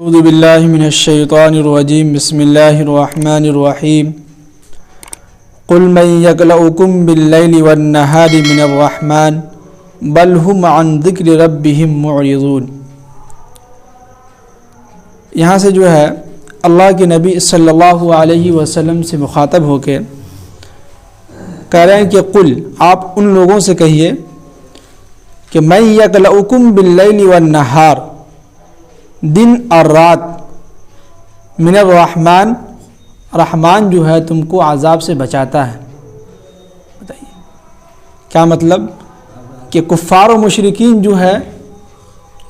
اعوذ باللہ من الشیطان الرجیم بسم اللہ الرحمن الرحیم قل من یکلؤکم باللیل والنہار من الرحمن بل هم عن ذکر ربهم معرضون۔ یہاں سے جو ہے اللہ کے نبی صلی اللہ علیہ وسلم سے مخاطب ہو کے کہہ رہے ہیں کہ قل، آپ ان لوگوں سے کہیے کہ من یکلؤکم باللیل والنہار، دن اور رات، من الرحمن، رحمان جو ہے تم کو عذاب سے بچاتا ہے۔ بتائیے کیا مطلب؟ کہ کفار و مشرکین جو ہے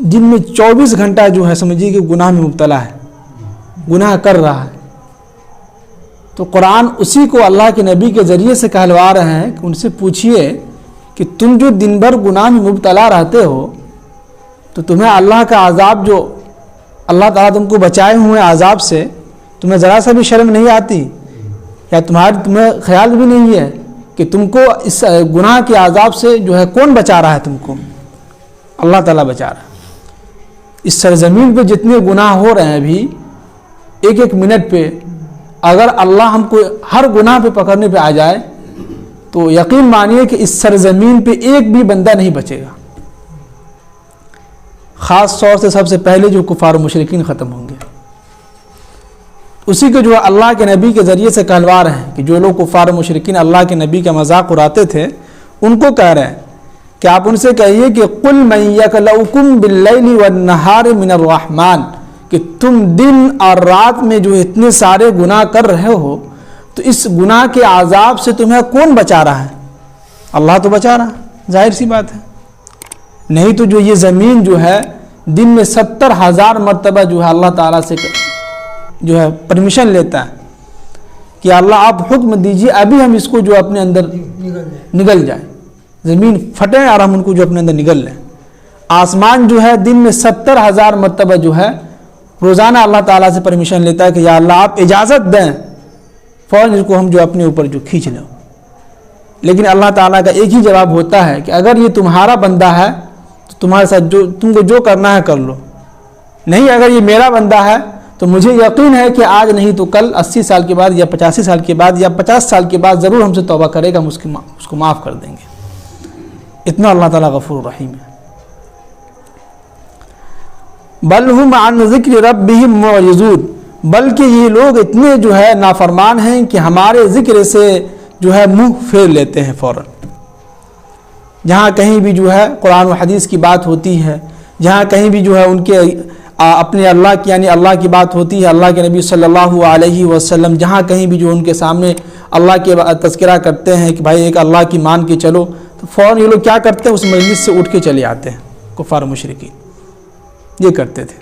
جن میں 24 گھنٹہ جو ہے سمجھیے کہ گناہ میں مبتلا ہے، گناہ کر رہا ہے، تو قرآن اسی کو اللہ کے نبی کے ذریعے سے کہلوا رہے ہیں کہ ان سے پوچھئے کہ تم جو دن بھر گناہ میں مبتلا رہتے ہو تو تمہیں اللہ کا عذاب، جو اللہ تعالیٰ تم کو بچائے ہوئے عذاب سے، تمہیں ذرا سا بھی شرم نہیں آتی؟ یا تمہیں خیال بھی نہیں ہے کہ تم کو اس گناہ کے عذاب سے جو ہے کون بچا رہا ہے؟ تم کو اللہ تعالیٰ بچا رہا ہے۔ اس سرزمین پہ جتنے گناہ ہو رہے ہیں ابھی، ایک ایک منٹ پہ اگر اللہ ہم کو ہر گناہ پہ پکڑنے پہ آ جائے تو یقین مانیے کہ اس سرزمین پہ ایک بھی بندہ نہیں بچے گا۔ خاص طور سے سب سے پہلے جو کفار و مشرکین ختم ہوں گے، اسی کو جو ہے اللہ کے نبی کے ذریعے سے کہلوا رہے ہیں کہ جو لوگ کفار و مشرکین اللہ کے نبی کا مذاق اڑاتے تھے ان کو کہہ رہے ہیں کہ آپ ان سے کہیے کہ قل من یکلؤکم باللیل والنہار من الرحمن، کہ تم دن اور رات میں جو اتنے سارے گناہ کر رہے ہو تو اس گناہ کے عذاب سے تمہیں کون بچا رہا ہے؟ اللہ تو بچا رہا ہے، ظاہر سی بات ہے۔ نہیں تو جو یہ زمین جو ہے دن میں 70,000 مرتبہ جو ہے اللہ تعالیٰ سے جو ہے پرمیشن لیتا ہے کہ اللہ آپ حکم دیجیے ابھی ہم اس کو جو اپنے اندر نگل جائیں، زمین پھٹیں اور ہم ان کو جو اپنے اندر نگل لیں۔ آسمان جو ہے دن میں 70,000 مرتبہ جو ہے روزانہ اللہ تعالیٰ سے پرمیشن لیتا ہے کہ یا اللہ آپ اجازت دیں، فوراً اس کو ہم جو اپنے اوپر جو کھینچ لیں۔ لیکن اللہ تعالیٰ کا ایک ہی جواب ہوتا ہے کہ اگر یہ تمہارا بندہ ہے تو تمہارے ساتھ جو تم کو جو کرنا ہے کر لو، نہیں اگر یہ میرا بندہ ہے تو مجھے یقین ہے کہ آج نہیں تو کل 80 سال کے بعد یا 85 سال کے بعد یا 50 سال کے بعد ضرور ہم سے توبہ کرے گا، ہم اس کو معاف کر دیں گے۔ اتنا اللہ تعالیٰ غفور رحیم ہے۔ بل ہم عن ذکر ربہم معرضون، بلکہ یہ لوگ اتنے جو ہے نافرمان ہیں کہ ہمارے ذکر سے جو ہے منہ پھیر لیتے ہیں فوراً۔ جہاں کہیں بھی جو ہے قرآن و حدیث کی بات ہوتی ہے، جہاں کہیں بھی جو ہے ان کے اپنے اللہ کی یعنی اللہ کی بات ہوتی ہے، اللہ کے نبی صلی اللہ علیہ وسلم جہاں کہیں بھی جو ان کے سامنے اللہ کے تذکرہ کرتے ہیں کہ بھائی ایک اللہ کی مان کے چلو، تو فوراً یہ لوگ کیا کرتے ہیں؟ اس مجلس سے اٹھ کے چلے آتے ہیں۔ کفار و مشرکین یہ کرتے تھے۔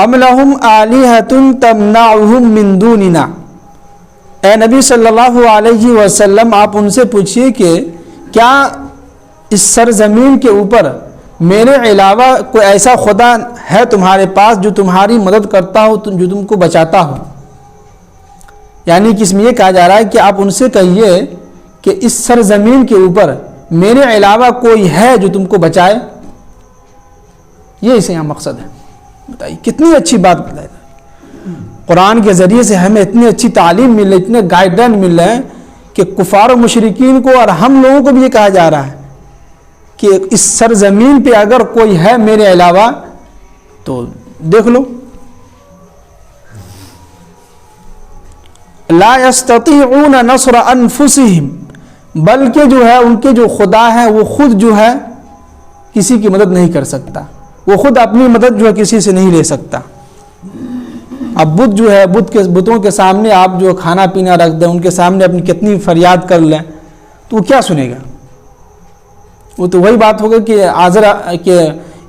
ام لہم آلہۃ تمنعہم من دوننا، اے نبی صلی اللہ علیہ وسلم آپ ان سے پوچھئے کہ کیا اس سرزمین کے اوپر میرے علاوہ کوئی ایسا خدا ہے تمہارے پاس جو تمہاری مدد کرتا ہو، جو تم کو بچاتا ہو؟ یعنی کہ اس میں یہ کہا جا رہا ہے کہ آپ ان سے کہیے کہ اس سرزمین کے اوپر میرے علاوہ کوئی ہے جو تم کو بچائے؟ یہ اسے یہاں مقصد ہے۔ بتائیے کتنی اچھی بات بتائی، قرآن کے ذریعے سے ہمیں اتنی اچھی تعلیم مل رہی، اتنے گائیڈنس مل رہے ہیں کہ کفار و مشرکین کو اور ہم لوگوں کو بھی یہ کہا جا رہا ہے کہ اس سرزمین پہ اگر کوئی ہے میرے علاوہ تو دیکھ لو۔ لا یستطیعون نصر انفسہم، بلکہ جو ہے ان کے جو خدا ہے وہ خود جو ہے کسی کی مدد نہیں کر سکتا، وہ خود اپنی مدد جو ہے کسی سے نہیں لے سکتا۔ اب بت جو ہے بتوں کے سامنے آپ جو کھانا پینا رکھ دیں، ان کے سامنے اپنی کتنی فریاد کر لیں تو وہ کیا سنے گا؟ وہ تو وہی بات ہوگا کہ کہ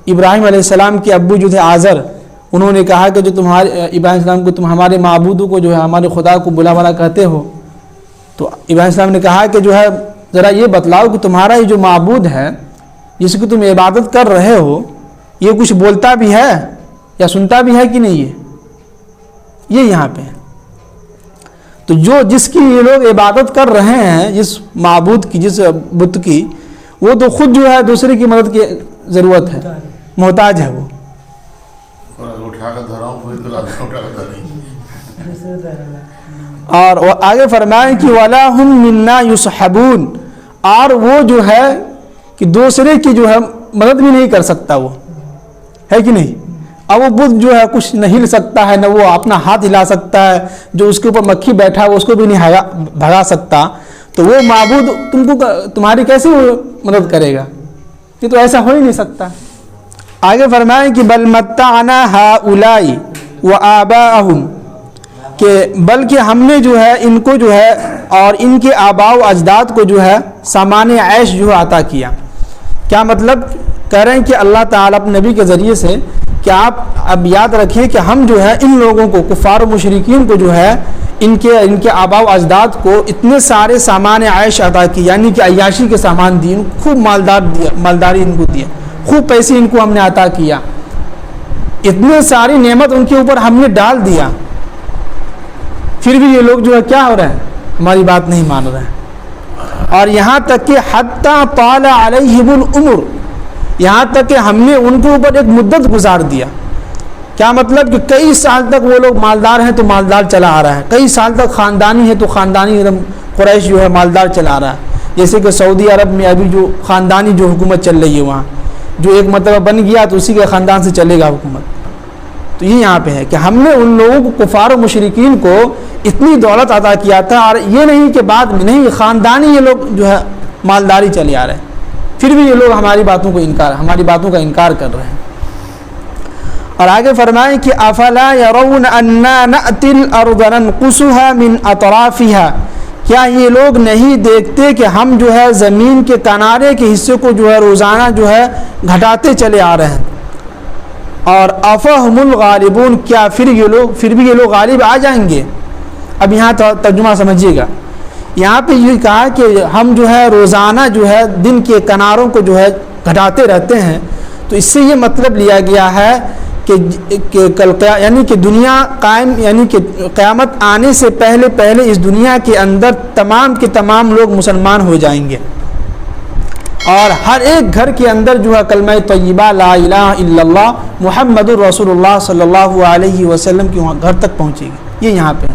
ابراہیم علیہ السلام کے ابو جو تھے آزر، انہوں نے کہا کہ جو تمہارے ابراہیم علیہ السلام کو تم ہمارے معبودوں کو جو ہے ہمارے خدا کو بلا بلا کہتے ہو، تو ابراہیم علیہ السلام نے کہا کہ جو ہے ذرا یہ بتلاؤ کہ تمہارا یہ جو معبود ہے جس کی تم عبادت کر رہے ہو یہ کچھ بولتا بھی ہے یا سنتا بھی ہے کہ نہیں؟ یہ یہاں پہ ہے۔ تو جس کی یہ لوگ عبادت کر رہے ہیں، جس معبود کی، جس بت کی، وہ تو خود جو ہے دوسرے کی مدد کی ضرورت ہے، محتاج ہے وہ۔ اٹھا کر دھراؤں کوئی تو اٹھا کر دھریں. اور وہ آگے فرمائیں کہ وَلَا هُم مِنَّا يُصْحَبُونَ، اور وہ جو ہے کہ دوسرے کی جو ہے مدد بھی نہیں کر سکتا، وہ ہے کہ نہیں. اب وہ بدھ جو ہے کچھ نہیں ہل سکتا ہے، نہ وہ اپنا ہاتھ ہلا سکتا ہے، جو اس کے اوپر مکھی بیٹھا ہے اس کو بھی نہیں بھگا سکتا، تو وہ معبود تمہاری کیسے مدد کرے گا؟ یہ تو ایسا ہو ہی نہیں سکتا. آگے فرمائیں کہ بل متعنا ہؤلاء وآباءهم، کہ بلکہ ہم نے جو ہے ان کو جو ہے اور ان کے آباء و اجداد کو جو ہے سامان عیش جو ہے عطا کیا. کیا مطلب؟ کہہ رہے ہیں کہ اللہ تعالیٰ اپنے نبی کے ذریعے سے کہ آپ اب یاد رکھیں کہ ہم جو ہے ان لوگوں کو، کفار و مشرکین کو جو ہے ان کے آباء و اجداد کو اتنے سارے سامان عیش عطا کی، یعنی کہ عیاشی کے سامان دیے، خوب مالداری ان کو دیا، خوب پیسے ان کو ہم نے عطا کیا، اتنے ساری نعمت ان کے اوپر ہم نے ڈال دیا، پھر بھی یہ لوگ جو ہے کیا ہو رہے ہیں؟ ہماری بات نہیں مان رہے ہیں. اور یہاں تک کہ حتی طال علیہم العمر، یہاں تک کہ ہم نے ان کے اوپر ایک مدت گزار دیا. کیا مطلب؟ کہ کئی سال تک وہ لوگ مالدار ہیں تو مالدار چلا آ رہا ہے، کئی سال تک خاندانی ہے تو خاندانی قریش جو ہے مالدار چلا آ رہا ہے. جیسے کہ سعودی عرب میں ابھی جو خاندانی جو حکومت چل رہی ہے، وہاں جو ایک مرتبہ بن گیا تو اسی کے خاندان سے چلے گا حکومت. تو یہ یہاں پہ ہے کہ ہم نے ان لوگوں کو، کفار و مشرکین کو اتنی دولت عطا کیا تھا، اور یہ نہیں کہ بعد میں نہیں، خاندانی یہ لوگ جو ہے مالداری چلے آ رہے ہیں، پھر بھی یہ لوگ ہماری باتوں کا انکار کر رہے ہیں. اور آگے فرمائیں کہ افلا يرون انا نأتي الارض ننقصها من اطرافها، کیا یہ لوگ نہیں دیکھتے کہ ہم جو ہے زمین کے کنارے کے حصے کو جو ہے روزانہ جو ہے گھٹاتے چلے آ رہے ہیں. اور افہم الغالبون، کیا پھر بھی یہ لوگ غالب آ جائیں گے؟ اب یہاں ترجمہ سمجھیے گا. یہاں پہ یہ کہا کہ ہم جو ہے روزانہ جو ہے دن کے کناروں کو جو ہے گھٹاتے رہتے ہیں، تو اس سے یہ مطلب لیا گیا ہے کہ یعنی کہ دنیا قائم، یعنی کہ قیامت آنے سے پہلے اس دنیا کے اندر تمام کے تمام لوگ مسلمان ہو جائیں گے، اور ہر ایک گھر کے اندر جو ہے کلمہ طیبہ لا الہ الا اللہ محمد الرسول اللہ صلی اللہ علیہ وسلم کی گھر تک پہنچے گی. یہ یہاں پہ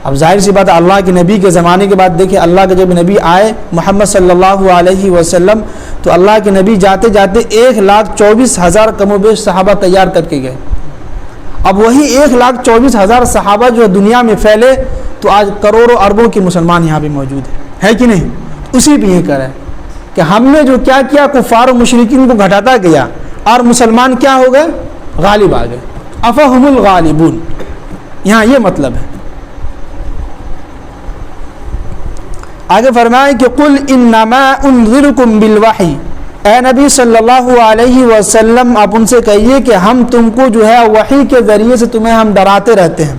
اب ظاہر سی بات ہے، اللہ کے نبی کے زمانے کے بعد دیکھیں، اللہ کے جب نبی آئے محمد صلی اللہ علیہ وسلم، تو اللہ کے نبی جاتے جاتے 1,24,000 کم و بیش صحابہ تیار کر کے گئے. اب وہی 1,24,000 صحابہ جو دنیا میں پھیلے، تو آج کروڑوں اربوں کے مسلمان یہاں پہ موجود ہے کہ نہیں؟ اسی پہ یہ کرے کہ ہم نے جو کیا کیا، کفار و مشرکین کو گھٹاتا گیا، اور مسلمان کیا ہو گئے؟ غالب آ گئے. افہم الغالبون، یہاں یہ مطلب ہے. آگے فرمائے کہ قل انما انذرکم بالوحی، اے نبی صلی اللہ علیہ وسلم آپ ان سے کہیے کہ ہم تم کو جو ہے وحی کے ذریعے سے تمہیں ہم ڈراتے رہتے ہیں.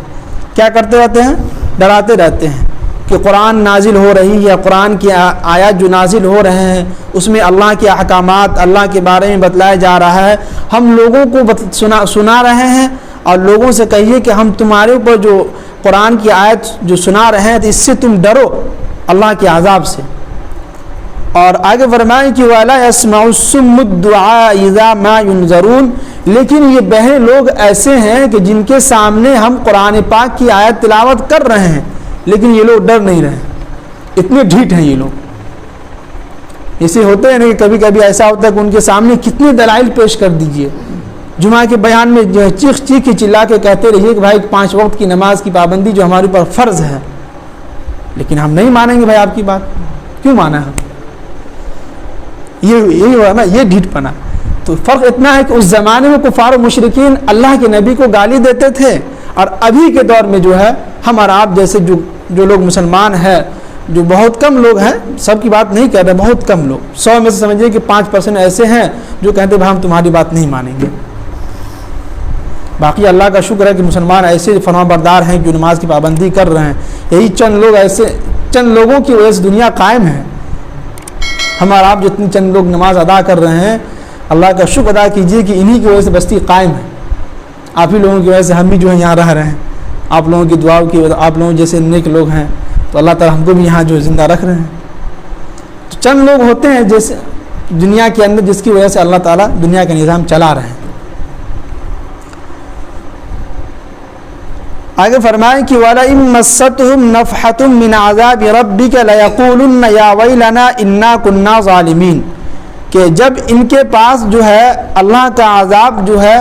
کیا کرتے رہتے ہیں؟ ڈراتے رہتے ہیں کہ قرآن نازل ہو رہی ہے، قرآن کی آیات جو نازل ہو رہے ہیں اس میں اللہ کے احکامات، اللہ کے بارے میں بتلایا جا رہا ہے، ہم لوگوں کو سنا رہے ہیں. اور لوگوں سے کہیے کہ ہم تمہارے اوپر جو قرآن کی آیت جو سنا رہے ہیں، تو اس سے تم ڈرو اللہ کے عذاب سے. اور آگے فرمائیں کہ وَلَا يَسْمَعُ الصُّمُّ الدُّعَاءَ إِذَا مَا يُنذَرُونَ، لیکن یہ بہرے لوگ ایسے ہیں کہ جن کے سامنے ہم قرآن پاک کی آیت تلاوت کر رہے ہیں لیکن یہ لوگ ڈر نہیں رہے، اتنے ڈھیٹ ہیں یہ لوگ. اسے ہوتے ہیں نا کہ کبھی کبھی ایسا ہوتا ہے کہ ان کے سامنے کتنے دلائل پیش کر دیجئے، جمعہ کے بیان میں جو ہے چیخ کے چلا کے کہتے رہیے کہ بھائی 5 وقت کی نماز کی پابندی جو ہمارے اوپر فرض ہے، لیکن ہم نہیں مانیں گے. بھائی آپ کی بات کیوں مانا ہے؟ یہی ہوا نا، یہ ڈھیٹ پنا. تو فرق اتنا ہے کہ اس زمانے میں کفار و مشرکین اللہ کے نبی کو گالی دیتے تھے، اور ابھی کے دور میں جو ہے ہم اور آپ جیسے جو لوگ مسلمان ہیں، جو بہت کم لوگ ہیں، سب کی بات نہیں کر رہے، بہت کم لوگ، 100 میں سے سمجھیے کہ 5% ایسے ہیں جو کہتے ہیں بھائی ہم تمہاری بات نہیں مانیں گے. باقی اللہ کا شکر ہے کہ مسلمان ایسے فرما بردار ہیں جو نماز کی پابندی کر رہے ہیں. یہی چند لوگوں کی وجہ سے دنیا قائم ہے. ہمارا آپ جتنی چند لوگ نماز ادا کر رہے ہیں، اللہ کا شکر ادا کیجئے کہ انہی کی وجہ سے بستی قائم ہے. آپ ہی لوگوں کی وجہ سے ہم بھی جو ہے یہاں رہ رہے ہیں. آپ لوگوں کی دعاؤں کی وجہ، آپ لوگوں جیسے نیک لوگ ہیں تو اللہ تعالیٰ ہم کو بھی یہاں جو زندہ رکھ رہے ہیں. تو چند لوگ ہوتے ہیں جیسے دنیا کے اندر جس کی وجہ سے اللہ تعالیٰ دنیا کا نظام چلا رہے ہیں. آگے فرمائیں کہ وَلَئِن مَسَّتْهُمْ نَفْحَةٌ مِّنْ عَذَابِ رَبِّكَ لَيَقُولُنَّ يَا وَيْلَنَا إِنَّا كُنَّا ظَالِمِينَ، کہ جب ان کے پاس جو ہے اللہ کا عذاب جو ہے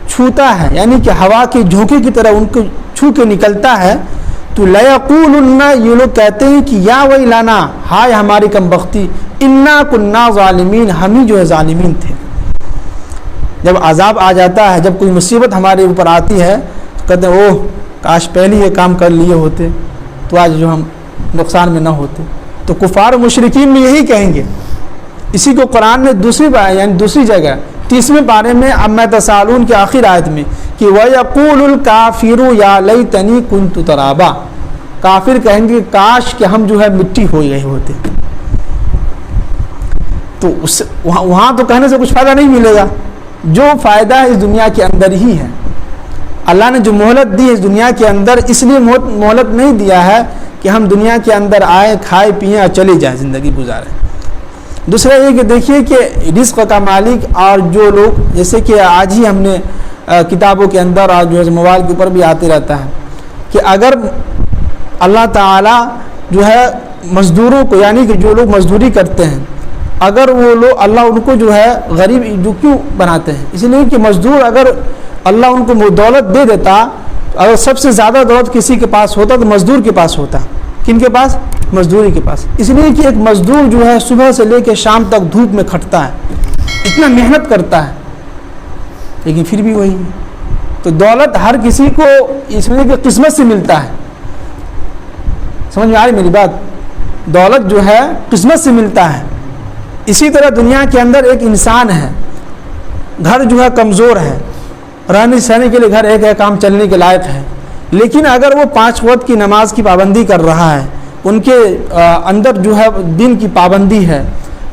چھوتا ہے، یعنی کہ ہوا کے جھونکے کی طرح ان کو چھو کے نکلتا ہے، تو لَيَقُولُنَّ یہ لوگ کہتے ہیں کہ یا ویلنا، ہائے ہماری کمبختی، اِنَّا كُنَّا ظَالِمِينَ، ہم ہی جو ہے ظالمین تھے۔ جب عذاب آ جاتا ہے، جب کوئی مصیبت ہمارے اوپر آتی ہے تو کہتے ہیں اوہ کاش پہلے یہ کام کر لیے ہوتے تو آج جو ہم نقصان میں نہ ہوتے۔ تو کفار و مشرکین بھی یہی کہیں گے۔ اسی کو قرآن نے دوسری جگہ 30ویں پارے میں عَمَّ يَتَسَاءَلُونَ کی آخر آیت میں کہ وَيَقُولُ الْكَافِرُ يَا لَيْتَنِي كُنتُ تُرَابًا، کافر کہیں گے کاش کہ ہم جو ہے مٹی ہو گئے ہوتے۔ تو وہاں تو کہنے سے کچھ فائدہ نہیں ملے گا، جو فائدہ ہے اس دنیا کے اندر ہی ہے۔ اللہ نے جو مہلت دی ہے اس دنیا کے اندر، اس لیے مہلت نہیں دیا ہے کہ ہم دنیا کے اندر آئیں، کھائیں پئیں اور چلے جائیں، زندگی گزاریں۔ دوسرا یہ کہ دیکھیے کہ رزق کا مالک اور جو لوگ، جیسے کہ آج ہی ہم نے کتابوں کے اندر اور جو ہے موبائل کے اوپر بھی آتے رہتا ہے کہ اگر اللہ تعالیٰ جو ہے مزدوروں کو، یعنی کہ جو لوگ مزدوری کرتے ہیں، اگر وہ لوگ اللہ ان کو جو ہے غریب جو کیوں بناتے ہیں؟ اس لیے کہ مزدور اگر اللہ ان کو دولت دے دیتا، اگر سب سے زیادہ دولت کسی کے پاس ہوتا تو مزدور کے پاس ہوتا۔ کن کے پاس؟ مزدوری کے پاس۔ اس لیے کہ ایک مزدور جو ہے صبح سے لے کے شام تک دھوپ میں کھٹتا ہے، اتنا محنت کرتا ہے، لیکن پھر بھی وہی ہے۔ تو دولت ہر کسی کو اس لیے کہ قسمت سے ملتا ہے۔ سمجھ میں آ رہی میری بات؟ دولت جو ہے قسمت سے ملتا ہے۔ اسی طرح دنیا کے اندر ایک انسان ہے، گھر جو ہے کمزور ہے، رہنے سہنے کے لیے گھر ایک ہے، کام چلنے کے لائق ہے، لیکن اگر وہ 5 وقت کی نماز کی پابندی کر رہا ہے، ان کے اندر جو ہے دین کی پابندی ہے،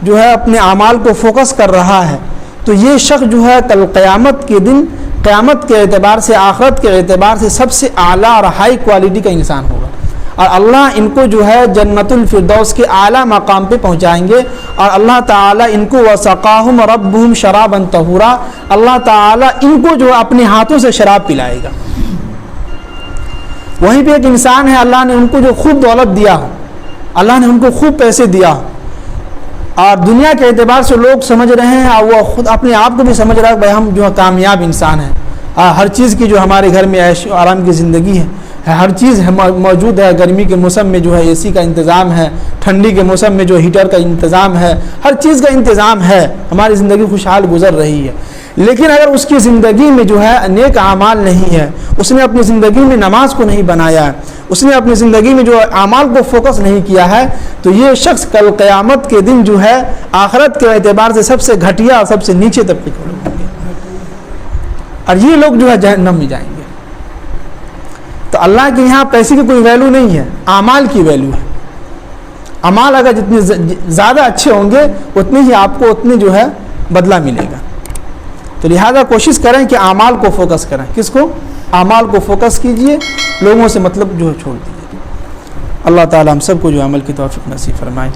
جو ہے اپنے اعمال کو فوکس کر رہا ہے، تو یہ شخص جو ہے کل قیامت کے دن، قیامت کے اعتبار سے، آخرت کے اعتبار سے سب سے اعلیٰ اور ہائی کوالٹی کا انسان ہوگا، اور اللہ ان کو جو ہے جنت الفردوس کے اعلیٰ مقام پہ پہنچائیں گے، اور اللہ تعالیٰ ان کو وَسَقَاهُمْ رَبُّهُمْ شَرَابًا طَهُورًا، اللہ تعالیٰ ان کو جو اپنے ہاتھوں سے شراب پلائے گا۔ وہیں پہ ایک انسان ہے، اللہ نے ان کو جو خوب دولت دیا، اللہ نے ان کو خوب پیسے دیا، اور دنیا کے اعتبار سے لوگ سمجھ رہے ہیں، اور وہ خود اپنے آپ کو بھی سمجھ رہا ہے کہ ہم جو ہے کامیاب انسان ہیں، ہر چیز کی جو ہمارے گھر میں عیش و آرام کی زندگی ہے، ہر چیز موجود ہے، گرمی کے موسم میں جو ہے اے سی کا انتظام ہے، ٹھنڈی کے موسم میں جو ہیٹر کا انتظام ہے، ہر چیز کا انتظام ہے، ہماری زندگی خوشحال گزر رہی ہے۔ لیکن اگر اس کی زندگی میں جو ہے نیک اعمال نہیں ہے، اس نے اپنی زندگی میں نماز کو نہیں بنایا ہے، اس نے اپنی زندگی میں جو اعمال کو فوکس نہیں کیا ہے، تو یہ شخص کل قیامت کے دن جو ہے آخرت کے اعتبار سے سب سے گھٹیا اور سب سے نیچے طبقے کے لوگ ہوں گے، اور یہ لوگ جو ہے جہنم میں جائیں گے۔ تو اللہ کے یہاں پیسے کی کوئی ویلو نہیں ہے، اعمال کی ویلو ہے۔ اعمال اگر جتنے زیادہ اچھے ہوں گے اتنے ہی آپ کو اتنے جو ہے بدلہ ملے گا۔ تو لہذا کوشش کریں کہ اعمال کو فوکس کریں۔ کس کو؟ اعمال کو فوکس کیجئے، لوگوں سے مطلب جو ہے چھوڑ دیجیے۔ اللہ تعالی ہم سب کو جو عمل کی توفیق نصیب فرمائے۔